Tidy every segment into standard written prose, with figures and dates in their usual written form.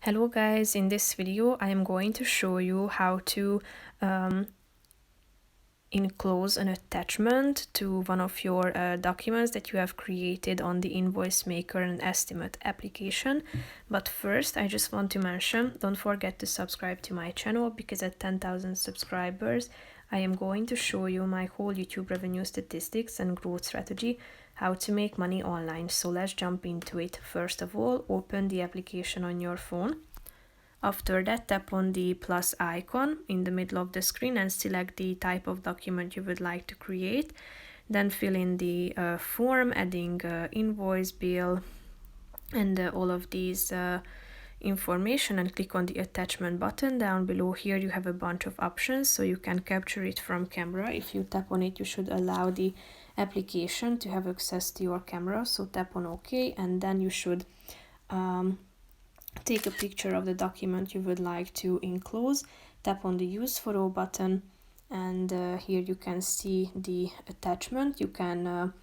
Hello guys, in this video I am going to show you how to enclose an attachment to one of your documents that you have created on the Invoice Maker and Estimate application. But first I just want to mention, don't forget to subscribe to my channel, because at 10,000 subscribers I am going to show you my whole YouTube revenue statistics and growth strategy, how to make money online. So let's jump into it. First of all, open the application on your phone. After that, tap on the plus icon in the middle of the screen and select the type of document you would like to create. Then fill in the form, adding invoice, bill, and all of these information, and click on the attachment button. Down below here you have a bunch of options, so you can capture it from camera. If you tap on it, you should allow the application to have access to your camera, so tap on OK, and then you should take a picture of the document you would like to enclose. Tap on the use photo button, and here you can see the attachment. You can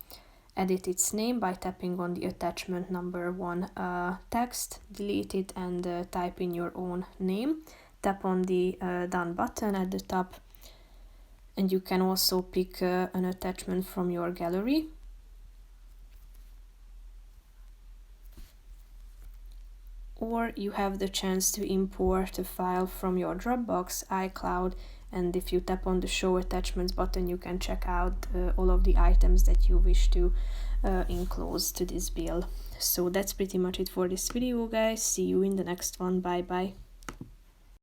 edit its name by tapping on the attachment number 1 text, delete it, and type in your own name. Tap on the done button at the top, and you can also pick an attachment from your gallery. Or you have the chance to import a file from your Dropbox, iCloud, and if you tap on the Show Attachments button, you can check out all of the items that you wish to enclose to this bill. So that's pretty much it for this video, guys. See you in the next one. Bye bye.